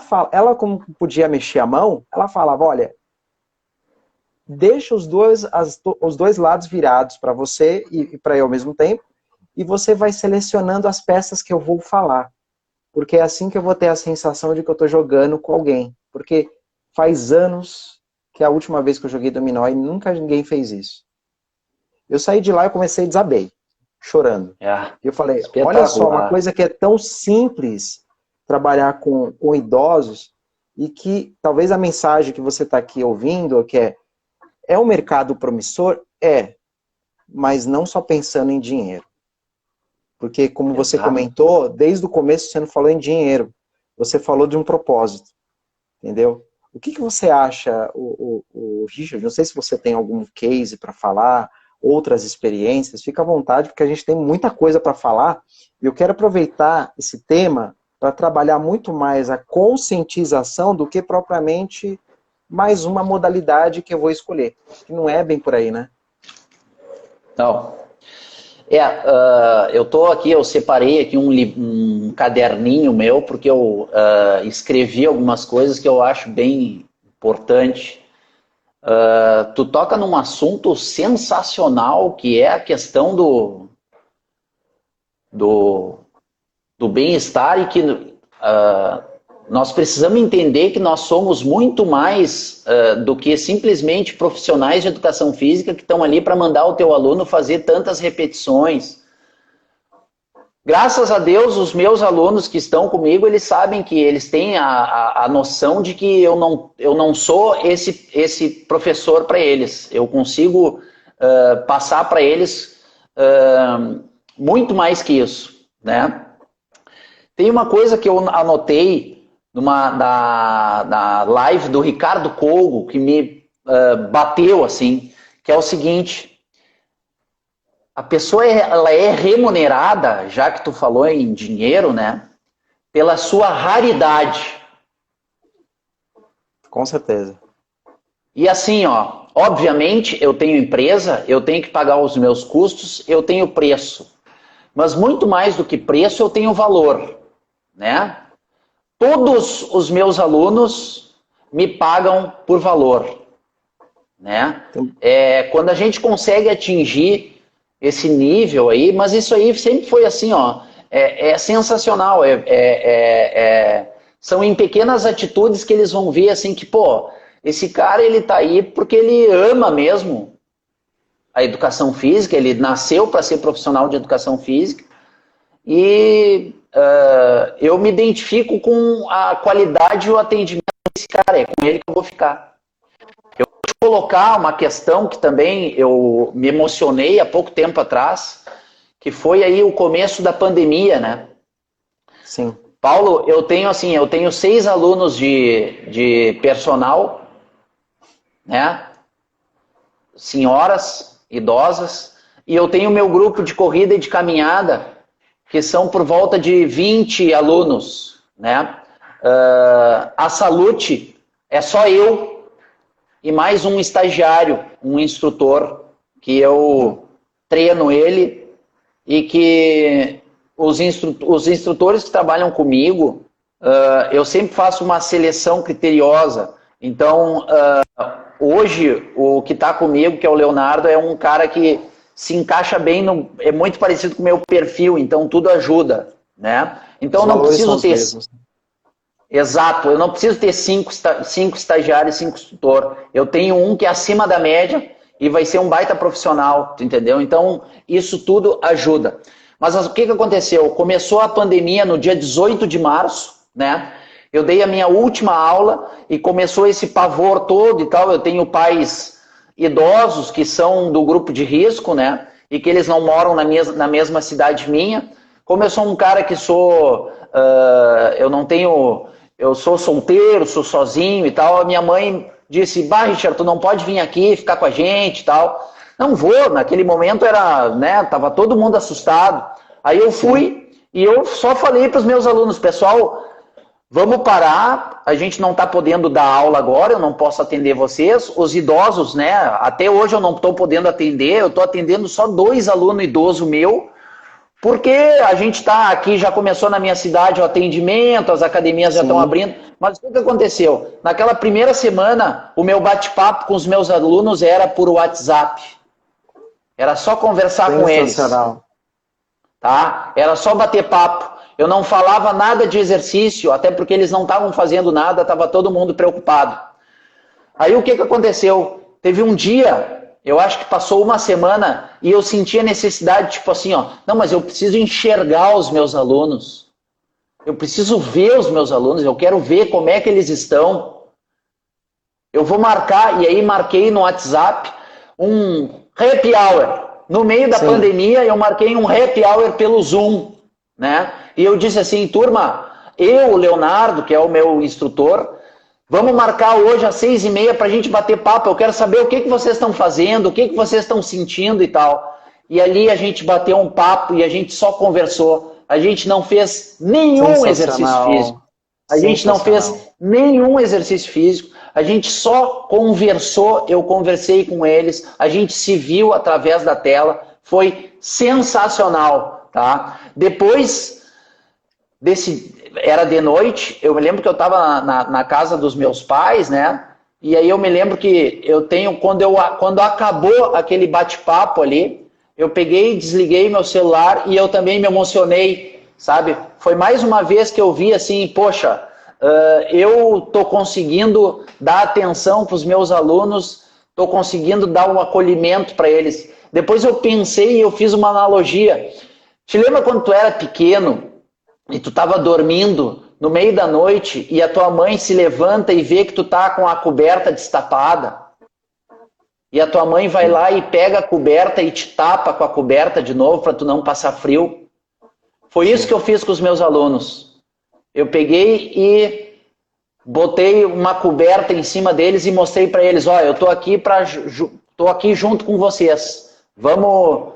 como podia mexer a mão, ela falava, olha, deixa os dois lados virados para você e para eu ao mesmo tempo, e você vai selecionando as peças que eu vou falar. Porque é assim que eu vou ter a sensação de que eu estou jogando com alguém. Porque faz anos que é a última vez que eu joguei dominó e nunca ninguém fez isso. Eu saí de lá e comecei a desabei, chorando. E eu falei, olha só, uma coisa que é tão simples trabalhar com idosos e que talvez a mensagem que você está aqui ouvindo, que é um mercado promissor? É, mas não só pensando em dinheiro. Porque, como você comentou, desde o começo você não falou em dinheiro. Você falou de um propósito. Entendeu? O que você acha, o Richard? Não sei se você tem algum case para falar, outras experiências. Fica à vontade, porque a gente tem muita coisa para falar. E eu quero aproveitar esse tema para trabalhar muito mais a conscientização do que propriamente mais uma modalidade que eu vou escolher. Que não é bem por aí, né? Não. Eu separei aqui um caderninho meu, porque eu escrevi algumas coisas que eu acho bem importante. Tu toca num assunto sensacional, que é a questão do bem-estar, e que nós precisamos entender que nós somos muito mais do que simplesmente profissionais de educação física que estão ali para mandar o teu aluno fazer tantas repetições. Graças a Deus, os meus alunos que estão comigo, eles sabem que eles têm a noção de que eu não sou esse professor para eles. Eu consigo passar para eles muito mais que isso, né? Tem uma coisa que eu anotei na live do Ricardo Colgo, que me bateu, assim, que é o seguinte: a pessoa ela é remunerada, já que tu falou em dinheiro, né, pela sua raridade. Com certeza. E assim, ó, obviamente eu tenho empresa, eu tenho que pagar os meus custos, eu tenho preço. Mas muito mais do que preço, eu tenho valor, né? Todos os meus alunos me pagam por valor, né? Quando a gente consegue atingir esse nível aí, mas isso aí sempre foi assim, ó, é sensacional, são em pequenas atitudes que eles vão ver assim que, pô, esse cara ele tá aí porque ele ama mesmo a educação física, ele nasceu para ser profissional de educação física e eu me identifico com a qualidade e o atendimento desse cara, é com ele que eu vou ficar. Eu vou te colocar uma questão que também eu me emocionei há pouco tempo atrás, que foi aí o começo da pandemia, né? Sim. Paulo, eu tenho 6 alunos de personal, né? Senhoras, idosas, e eu tenho meu grupo de corrida e de caminhada, que são por volta de 20 alunos, né? A Salute é só eu e mais um estagiário, um instrutor, que eu treino ele e que os instrutores que trabalham comigo, eu sempre faço uma seleção criteriosa. Então, hoje, o que está comigo, que é o Leonardo, é um cara que se encaixa bem, é muito parecido com o meu perfil, então tudo ajuda, né? Então, eu não preciso ter... Exato, eu não preciso ter 5 estagiários, 5 instrutores. Eu tenho um que é acima da média e vai ser um baita profissional, entendeu? Então, isso tudo ajuda. Mas o que aconteceu? Começou a pandemia no dia 18 de março, né? Eu dei a minha última aula e começou esse pavor todo e tal. Eu tenho pais idosos que são do grupo de risco, né? E que eles não moram na mesma cidade minha. Como eu sou um cara que sou... Eu sou solteiro, sou sozinho e tal. A minha mãe disse, Richard, tu não pode vir aqui ficar com a gente e tal. Não vou, naquele momento tava todo mundo assustado. Aí eu fui e eu só falei para os meus alunos, pessoal, vamos parar, a gente não está podendo dar aula agora, eu não posso atender vocês. Os idosos, né, até hoje eu não estou podendo atender, eu estou atendendo só 2 alunos idosos meu, porque a gente está aqui, já começou na minha cidade o atendimento, as academias já estão abrindo. Mas o que aconteceu? Naquela primeira semana, o meu bate-papo com os meus alunos era por WhatsApp. Era só conversar com eles. Tá? Era só bater papo. Eu não falava nada de exercício, até porque eles não estavam fazendo nada, estava todo mundo preocupado. Aí o que aconteceu? Teve um dia... Eu acho que passou uma semana e eu senti a necessidade, tipo assim, não, mas eu preciso enxergar os meus alunos. Eu preciso ver os meus alunos, eu quero ver como é que eles estão. Eu vou marcar, e aí marquei no WhatsApp um happy hour. No meio da pandemia, eu marquei um happy hour pelo Zoom, né? E eu disse assim, turma, o Leonardo, que é o meu instrutor, vamos marcar hoje às 6h30 para a gente bater papo. Eu quero saber o que vocês estão fazendo, o que vocês estão sentindo e tal. E ali a gente bateu um papo e a gente só conversou. A gente não fez nenhum exercício físico. A gente não fez nenhum exercício físico. A gente só conversou, eu conversei com eles, a gente se viu através da tela. Foi sensacional, tá? Depois era de noite, eu me lembro que eu estava na casa dos meus pais, né? E aí eu me lembro que quando acabou aquele bate-papo ali, eu peguei, desliguei meu celular e eu também me emocionei, sabe? Foi mais uma vez que eu vi assim, poxa, eu tô conseguindo dar atenção para os meus alunos, tô conseguindo dar um acolhimento para eles. Depois eu pensei e eu fiz uma analogia. Te lembra quando tu era pequeno e tu estava dormindo no meio da noite e a tua mãe se levanta e vê que tu tá com a coberta destapada? E a tua mãe vai lá e pega a coberta e te tapa com a coberta de novo para tu não passar frio? Foi isso que eu fiz com os meus alunos. Eu peguei e botei uma coberta em cima deles e mostrei para eles, eu tô aqui junto com vocês. Vamos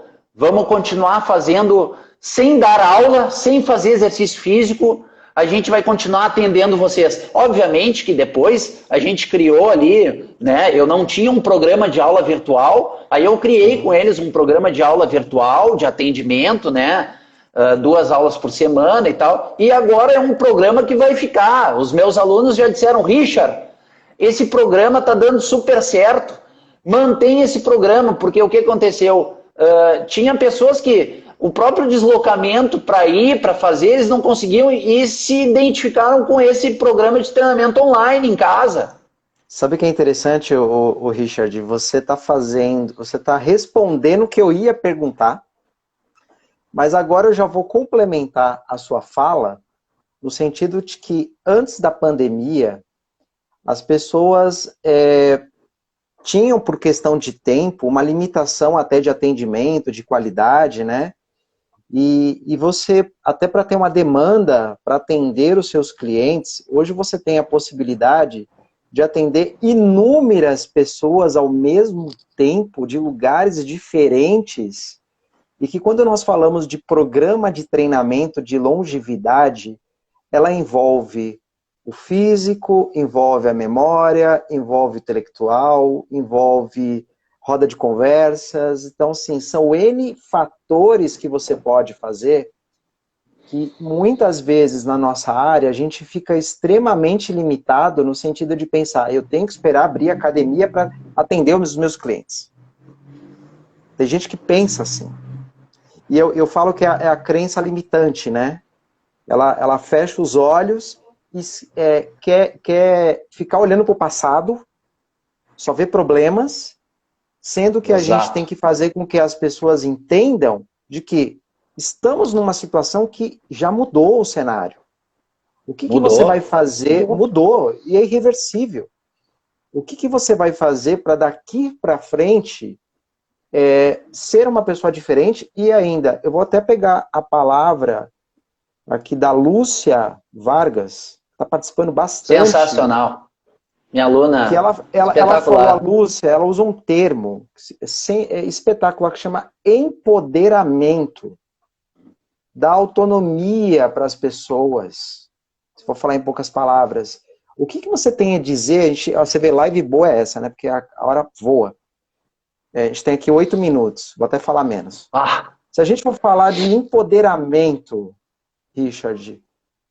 continuar fazendo... Sem dar aula, sem fazer exercício físico, a gente vai continuar atendendo vocês. Obviamente que depois a gente criou ali, né? Eu não tinha um programa de aula virtual, aí eu criei com eles um programa de aula virtual, de atendimento, né? 2 aulas por semana e tal. E agora é um programa que vai ficar. Os meus alunos já disseram, Richard, esse programa está dando super certo. Mantém esse programa, porque o que aconteceu? Tinha pessoas que... O próprio deslocamento para fazer, eles não conseguiam e se identificaram com esse programa de treinamento online em casa. Sabe o que é interessante, o Richard? Você está respondendo o que eu ia perguntar, mas agora eu já vou complementar a sua fala, no sentido de que antes da pandemia, as pessoas tinham, por questão de tempo, uma limitação até de atendimento, de qualidade, né? E você, até para ter uma demanda, para atender os seus clientes, hoje você tem a possibilidade de atender inúmeras pessoas ao mesmo tempo, de lugares diferentes, e que quando nós falamos de programa de treinamento de longevidade, ela envolve o físico, envolve a memória, envolve o intelectual, envolve roda de conversas. Então, sim, são N fatores que você pode fazer que muitas vezes na nossa área a gente fica extremamente limitado no sentido de pensar, eu tenho que esperar abrir a academia para atender os meus clientes. Tem gente que pensa assim. E eu falo que é a crença limitante, né? Ela fecha os olhos e quer ficar olhando para o passado, só vê problemas, sendo que a gente tem que fazer com que as pessoas entendam de que estamos numa situação que já mudou o cenário. O que você vai fazer? Mudou, e é irreversível. O que você vai fazer para daqui para frente ser uma pessoa diferente? E ainda, eu vou até pegar a palavra aqui da Lúcia Vargas, está participando bastante. Sensacional. Minha aluna. Que ela falou, a Lúcia, ela usa um termo espetacular que chama empoderamento. Dá autonomia para as pessoas. Se for falar em poucas palavras. O que você tem a dizer? Você vê, live boa é essa, né? Porque a hora voa. A gente tem aqui 8 minutos. Vou até falar menos. Se a gente for falar de empoderamento, Richard,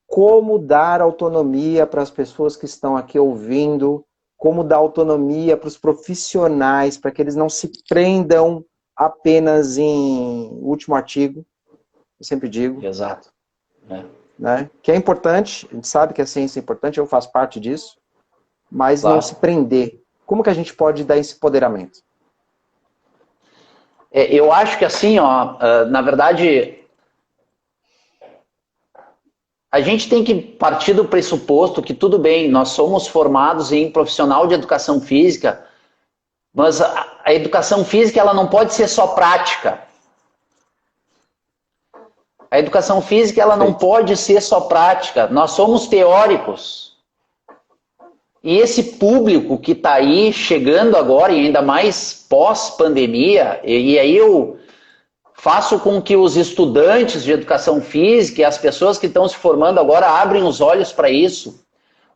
como dar autonomia para as pessoas que estão aqui ouvindo, como dar autonomia para os profissionais, para que eles não se prendam apenas em último artigo, eu sempre digo. Exato. Né? Que é importante, a gente sabe que a ciência é importante, eu faço parte disso, mas não se prender. Como que a gente pode dar esse empoderamento? Eu acho que assim, na verdade, a gente tem que partir do pressuposto que tudo bem, nós somos formados em profissional de educação física, mas a educação física ela não pode ser só prática. A educação física ela não pode ser só prática. Nós somos teóricos. E esse público que está aí chegando agora, e ainda mais pós-pandemia, e aí eu faço com que os estudantes de educação física e as pessoas que estão se formando agora abrem os olhos para isso.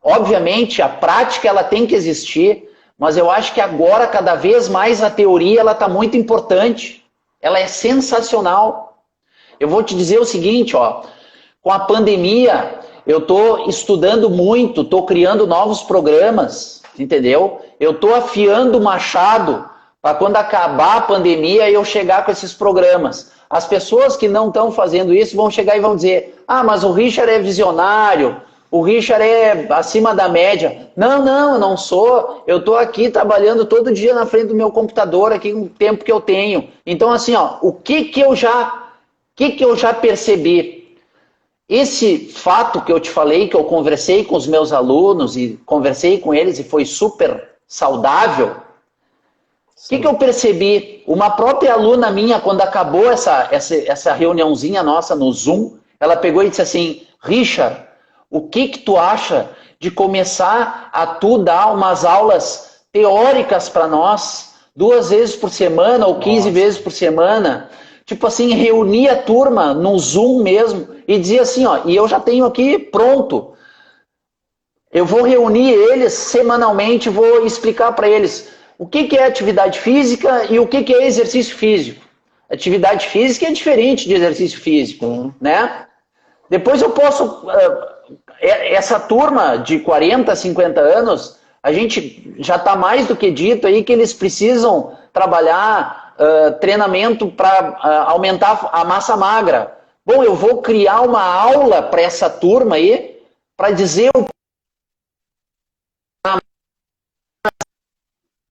Obviamente, a prática ela tem que existir, mas eu acho que agora, cada vez mais, a teoria ela está muito importante. Ela é sensacional. Eu vou te dizer o seguinte, com a pandemia, eu estou estudando muito, estou criando novos programas, entendeu? Eu estou afiando o machado para quando acabar a pandemia eu chegar com esses programas. As pessoas que não estão fazendo isso vão chegar e vão dizer, mas o Richard é visionário, o Richard é acima da média. Não, eu não sou. Eu estou aqui trabalhando todo dia na frente do meu computador, aqui com o tempo que eu tenho. Então, assim, o que eu já percebi? Esse fato que eu te falei, que eu conversei com os meus alunos e conversei com eles e foi super saudável, o que eu percebi? Uma própria aluna minha, quando acabou essa reuniãozinha nossa no Zoom, ela pegou e disse assim, Richard, o que tu acha de começar a tu dar umas aulas teóricas para nós, 2 vezes por semana ou 15 vezes por semana? Tipo assim, reunir a turma no Zoom mesmo e dizer assim, e eu já tenho aqui pronto. Eu vou reunir eles semanalmente, vou explicar para eles o que é atividade física e o que é exercício físico. Atividade física é diferente de exercício físico, né? Depois eu posso... Essa turma de 40, 50 anos, a gente já está mais do que dito aí que eles precisam trabalhar treinamento para aumentar a massa magra. Bom, eu vou criar uma aula para essa turma aí, para dizer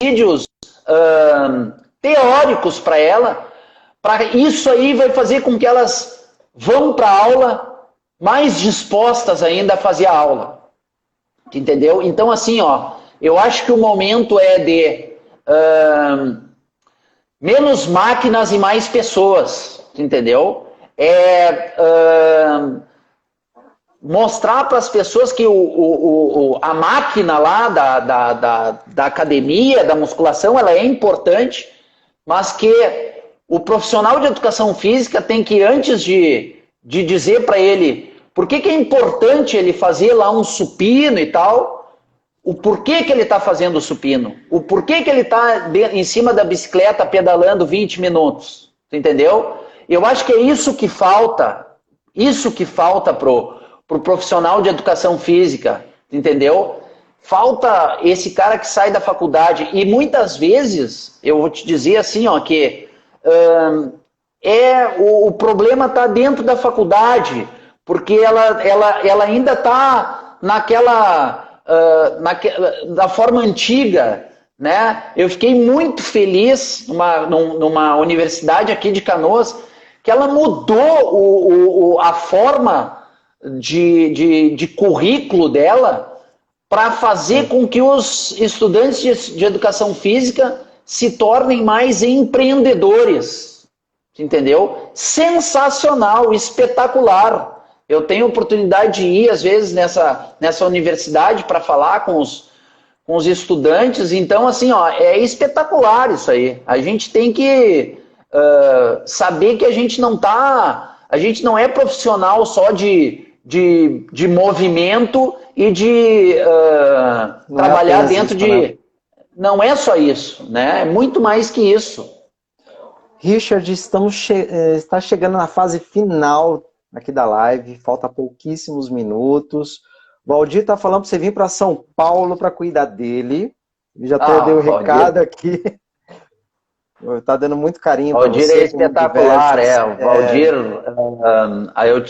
vídeos teóricos para ela, para isso aí vai fazer com que elas vão para a aula mais dispostas ainda a fazer a aula. Entendeu? Então, assim, eu acho que o momento é de menos máquinas e mais pessoas, entendeu? mostrar para as pessoas que a máquina lá da academia, da musculação, ela é importante, mas que o profissional de educação física tem que, antes de dizer para ele por que é importante ele fazer lá um supino e tal, o porquê que ele está fazendo o supino, o porquê que ele está em cima da bicicleta pedalando 20 minutos, entendeu? Eu acho que é isso que falta pro profissional de educação física, entendeu? Falta esse cara que sai da faculdade, e muitas vezes, eu vou te dizer assim, ó, que o problema está dentro da faculdade, porque ela ainda está da forma antiga, né? Eu fiquei muito feliz numa universidade aqui de Canoas, que ela mudou a forma de currículo dela para fazer com que os estudantes de educação física se tornem mais empreendedores, entendeu? Sensacional, espetacular. Eu tenho oportunidade de ir, às vezes, nessa universidade para falar com os estudantes. Então, assim, ó, é espetacular isso aí. A gente tem que saber que a gente não é profissional só de movimento e de trabalhar dentro de... Né? Não é só isso, né? É muito mais que isso. Richard, está chegando na fase final aqui da live, falta pouquíssimos minutos. O Valdir está falando para você vir para São Paulo para cuidar dele. Ele já deu o recado aqui. Está dando muito carinho para você. Valdir é espetacular, O Valdir,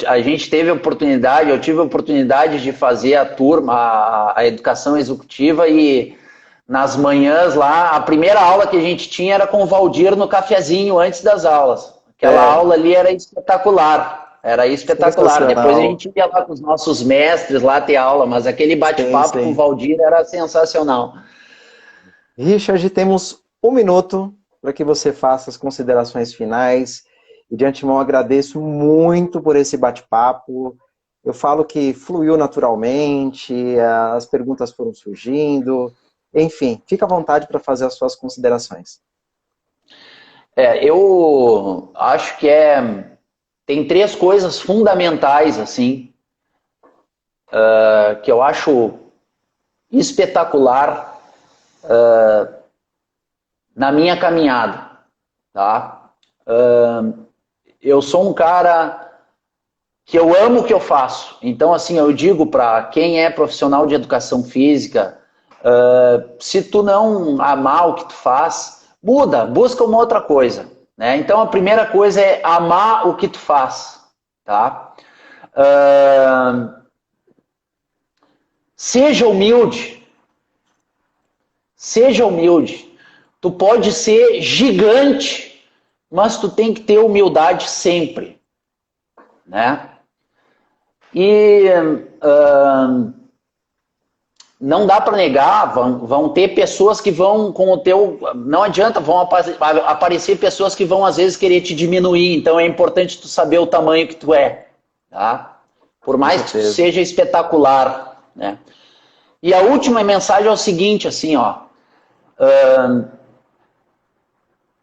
a gente teve oportunidade, eu tive a oportunidade de fazer a turma, a educação executiva, e nas manhãs lá, a primeira aula que a gente tinha era com o Valdir no cafezinho antes das aulas. Aquela aula ali era espetacular. Era espetacular. Depois a gente ia lá com os nossos mestres lá ter aula, mas aquele bate-papo com o Valdir era sensacional. Richard, temos 1 minuto para que você faça as considerações finais. E de antemão agradeço muito por esse bate-papo. Eu falo que fluiu naturalmente, as perguntas foram surgindo. Enfim, fica à vontade para fazer as suas considerações. Eu acho que tem 3 coisas fundamentais, assim, que eu acho espetacular na minha caminhada, tá? Eu sou um cara que eu amo o que eu faço. Então, assim, eu digo para quem é profissional de educação física, se tu não amar o que tu faz, muda, busca uma outra coisa, né? Então, a primeira coisa é amar o que tu faz, tá? Seja humilde. Seja humilde. Tu pode ser gigante, mas tu tem que ter humildade sempre, né? E não dá para negar, vão ter pessoas que vão com o teu... Não adianta, vão aparecer pessoas que vão às vezes querer te diminuir, então é importante tu saber o tamanho que tu é, tá? Por mais que tu seja espetacular, né? E a última mensagem é o seguinte, assim, ó...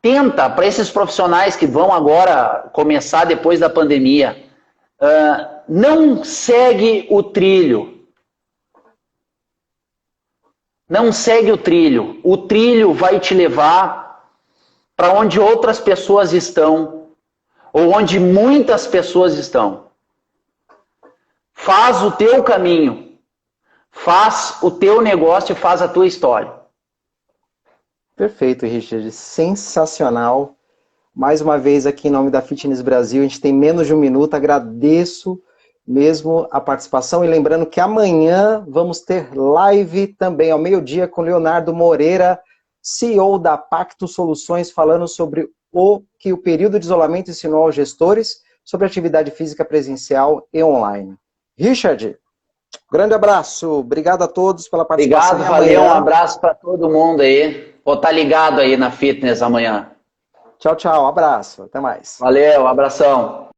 tenta, para esses profissionais que vão agora começar depois da pandemia, não segue o trilho. Não segue o trilho. O trilho vai te levar para onde outras pessoas estão, ou onde muitas pessoas estão. Faz o teu caminho. Faz o teu negócio e faz a tua história. Perfeito, Richard. Sensacional. Mais uma vez aqui em nome da Fitness Brasil, a gente tem menos de 1 minuto. Agradeço mesmo a participação. E lembrando que amanhã vamos ter live também ao meio-dia com Leonardo Moreira, CEO da Pacto Soluções, falando sobre o que o período de isolamento ensinou aos gestores sobre atividade física presencial e online. Richard, grande abraço. Obrigado a todos pela participação. Obrigado, valeu. Um abraço para todo mundo aí. Vou estar ligado aí na Fitness amanhã. Tchau, tchau. Um abraço. Até mais. Valeu, um abração.